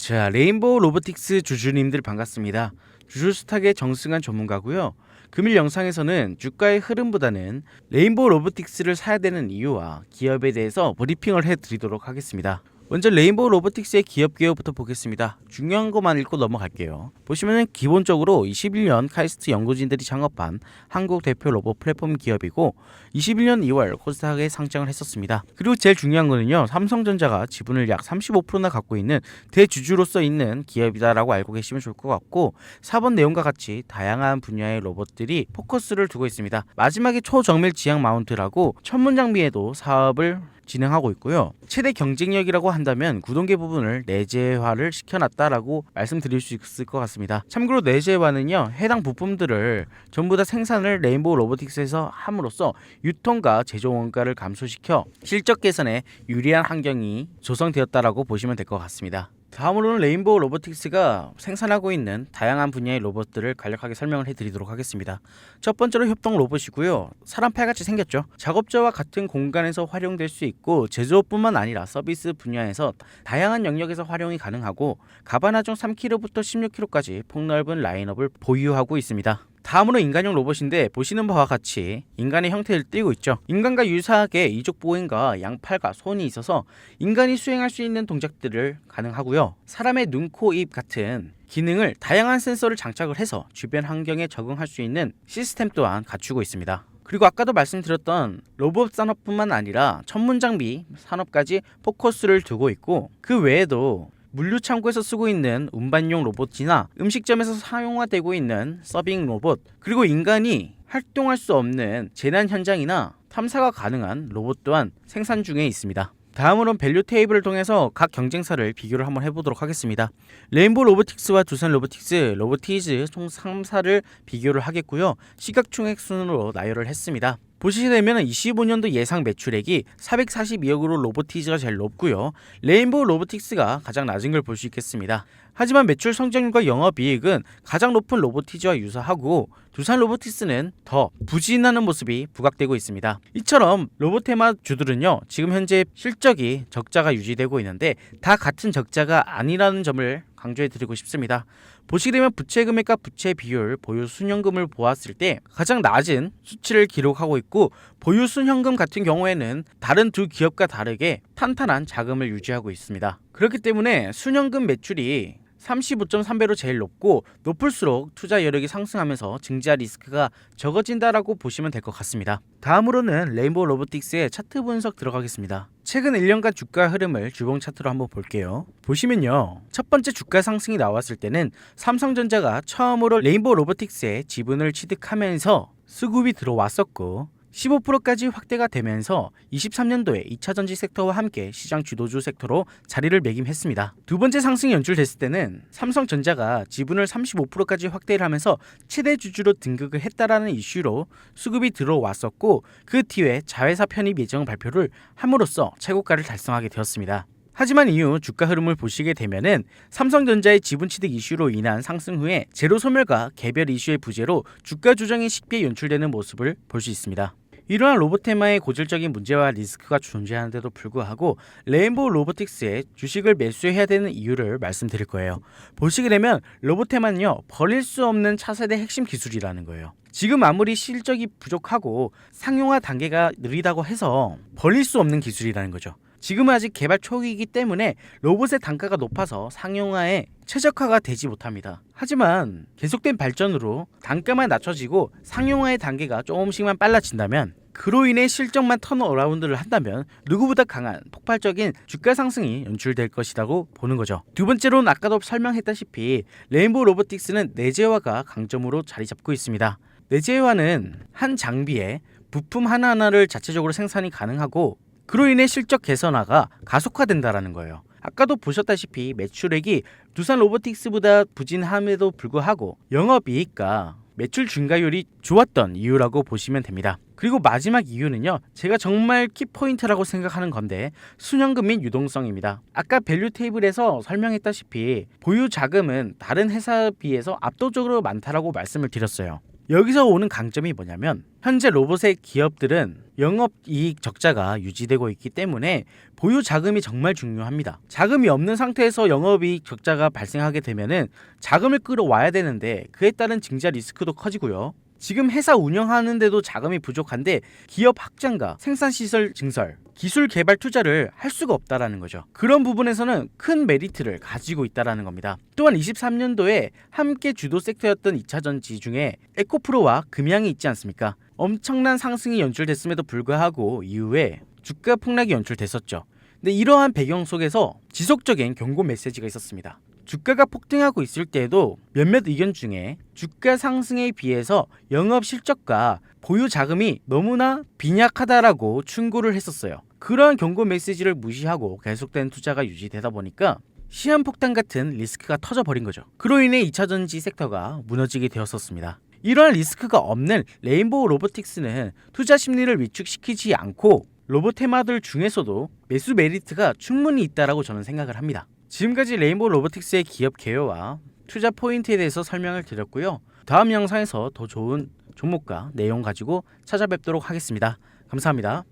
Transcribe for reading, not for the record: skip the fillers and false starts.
자, 레인보우 로보틱스 주주님들 반갑습니다. 주주스탁의 정승환 전문가고요. 금일 영상에서는 주가의 흐름보다는 레인보우 로보틱스를 사야 되는 이유와 기업에 대해서 브리핑을 해드리도록 하겠습니다. 먼저 레인보우 로보틱스의 기업 개요부터 보겠습니다. 중요한 것만 읽고 넘어갈게요. 보시면은 기본적으로 21년 카이스트 연구진들이 창업한 한국 대표 로봇 플랫폼 기업이고 21년 2월 코스닥에 상장을 했었습니다. 그리고 제일 중요한 거는요, 삼성전자가 지분을 약 35%나 갖고 있는 대주주로서 있는 기업이다라고 알고 계시면 좋을 것 같고, 4번 내용과 같이 다양한 분야의 로봇들이 포커스를 두고 있습니다. 마지막에 초정밀 지향 마운트라고 천문 장비에도 사업을 진행하고 있고요. 최대 경쟁력이라고 한다면 구동계 부분을 내재화를 시켜놨다라고 말씀드릴 수 있을 것 같습니다. 참고로 내재화는요, 해당 부품들을 전부 다 생산을 레인보우 로보틱스에서 함으로써 유통과 제조 원가를 감소시켜 실적 개선에 유리한 환경이 조성되었다라고 보시면 될 것 같습니다. 다음으로는 레인보우 로보틱스가 생산하고 있는 다양한 분야의 로봇들을 간략하게 설명을 해드리도록 하겠습니다. 첫 번째로 협동 로봇이고요. 사람 팔같이 생겼죠. 작업자와 같은 공간에서 활용될 수 있고, 제조업뿐만 아니라 서비스 분야에서 다양한 영역에서 활용이 가능하고, 가반하중 3kg부터 16kg까지 폭넓은 라인업을 보유하고 있습니다. 다음으로 인간형 로봇인데, 보시는 바와 같이 인간의 형태를 띠고 있죠. 인간과 유사하게 이족 보행과 양팔과 손이 있어서 인간이 수행할 수 있는 동작들을 가능하고요. 사람의 눈, 코, 입 같은 기능을 다양한 센서를 장착을 해서 주변 환경에 적응할 수 있는 시스템 또한 갖추고 있습니다. 그리고 아까도 말씀드렸던 로봇 산업뿐만 아니라 천문 장비 산업까지 포커스를 두고 있고, 그 외에도 물류 창고에서 쓰고 있는 운반용 로봇이나 음식점에서 사용화되고 있는 서빙 로봇, 그리고 인간이 활동할 수 없는 재난 현장이나 탐사가 가능한 로봇 또한 생산 중에 있습니다. 다음으로는 밸류 테이블을 통해서 각 경쟁사를 비교를 한번 해보도록 하겠습니다. 레인보우 로보틱스와 두산 로보틱스, 로보티즈 총 3사를 비교를 하겠고요. 시각총액 순으로 나열을 했습니다. 보시게 되면 25년도 예상 매출액이 442억으로 로보티즈가 제일 높고요. 레인보우 로보틱스가 가장 낮은 걸 볼 수 있겠습니다. 하지만 매출 성장률과 영업이익은 가장 높은 로보티즈와 유사하고, 두산 로보틱스는 더 부진하는 모습이 부각되고 있습니다. 이처럼 로보테마 주들은요, 지금 현재 실적이 적자가 유지되고 있는데 다 같은 적자가 아니라는 점을 강조해 드리고 싶습니다. 보시게 되면 부채 금액과 부채 비율, 보유 순현금을 보았을 때 가장 낮은 수치를 기록하고 있고, 보유 순현금 같은 경우에는 다른 두 기업과 다르게 탄탄한 자금을 유지하고 있습니다. 그렇기 때문에 순현금 매출이 35.3배로 제일 높고, 높을수록 투자 여력이 상승하면서 증자 리스크가 적어진다라고 보시면 될 것 같습니다. 다음으로는 레인보우 로보틱스의 차트 분석 들어가겠습니다. 최근 1년간 주가 흐름을 주봉 차트로 한번 볼게요. 보시면요, 첫 번째 주가 상승이 나왔을 때는 삼성전자가 처음으로 레인보우 로보틱스의 지분을 취득하면서 수급이 들어왔었고, 15%까지 확대가 되면서 23년도에 2차전지 섹터와 함께 시장 주도주 섹터로 자리를 매김했습니다. 두 번째 상승이 연출됐을 때는 삼성전자가 지분을 35%까지 확대를 하면서 최대 주주로 등극을 했다라는 이슈로 수급이 들어왔었고, 그 뒤에 자회사 편입 예정 발표를 함으로써 최고가를 달성하게 되었습니다. 하지만 이후 주가 흐름을 보시게 되면은 삼성전자의 지분 취득 이슈로 인한 상승 후에 제로 소멸과 개별 이슈의 부재로 주가 조정이 쉽게 연출되는 모습을 볼 수 있습니다. 이러한 로보테마의 고질적인 문제와 리스크가 존재하는데도 불구하고 레인보우 로보틱스의 주식을 매수해야 되는 이유를 말씀드릴 거예요. 보시게 되면 로보테마는요, 버릴 수 없는 차세대 핵심 기술이라는 거예요. 지금 아무리 실적이 부족하고 상용화 단계가 느리다고 해서 버릴 수 없는 기술이라는 거죠. 지금은 아직 개발 초기이기 때문에 로봇의 단가가 높아서 상용화에 최적화가 되지 못합니다. 하지만 계속된 발전으로 단가만 낮춰지고 상용화의 단계가 조금씩만 빨라진다면, 그로 인해 실적만 턴어라운드를 한다면 누구보다 강한 폭발적인 주가 상승이 연출될 것이라고 보는 거죠. 두 번째로는 아까도 설명했다시피 레인보우 로보틱스는 내재화가 강점으로 자리 잡고 있습니다. 내재화는 한 장비에 부품 하나하나를 자체적으로 생산이 가능하고, 그로 인해 실적 개선화가 가속화된다라는 거예요. 아까도 보셨다시피 매출액이 두산 로보틱스보다 부진함에도 불구하고 영업이익과 매출 증가율이 좋았던 이유라고 보시면 됩니다. 그리고 마지막 이유는요, 제가 정말 키포인트라고 생각하는 건데 순현금 및 유동성입니다. 아까 밸류 테이블에서 설명했다시피 보유 자금은 다른 회사에 비해서 압도적으로 많다라고 말씀을 드렸어요. 여기서 오는 강점이 뭐냐면 현재 로봇의 기업들은 영업이익 적자가 유지되고 있기 때문에 보유 자금이 정말 중요합니다. 자금이 없는 상태에서 영업이익 적자가 발생하게 되면은 자금을 끌어와야 되는데 그에 따른 증자 리스크도 커지고요. 지금 회사 운영하는데도 자금이 부족한데 기업 확장과 생산시설 증설, 기술 개발 투자를 할 수가 없다라는 거죠. 그런 부분에서는 큰 메리트를 가지고 있다라는 겁니다. 또한 23년도에 함께 주도 섹터였던 2차전지 중에 에코프로와 금양이 있지 않습니까? 엄청난 상승이 연출됐음에도 불구하고 이후에 주가 폭락이 연출됐었죠. 근데 이러한 배경 속에서 지속적인 경고 메시지가 있었습니다. 주가가 폭등하고 있을 때에도 몇몇 의견 중에 주가 상승에 비해서 영업 실적과 보유 자금이 너무나 빈약하다라고 충고를 했었어요. 그러한 경고 메시지를 무시하고 계속된 투자가 유지되다 보니까 시한폭탄 같은 리스크가 터져버린 거죠. 그로 인해 2차전지 섹터가 무너지게 되었었습니다. 이러한 리스크가 없는 레인보우 로보틱스는 투자 심리를 위축시키지 않고 로봇 테마들 중에서도 매수 메리트가 충분히 있다라고 저는 생각을 합니다. 지금까지 레인보우 로보틱스의 기업 개요와 투자 포인트에 대해서 설명을 드렸고요. 다음 영상에서 더 좋은 종목과 내용 가지고 찾아뵙도록 하겠습니다. 감사합니다.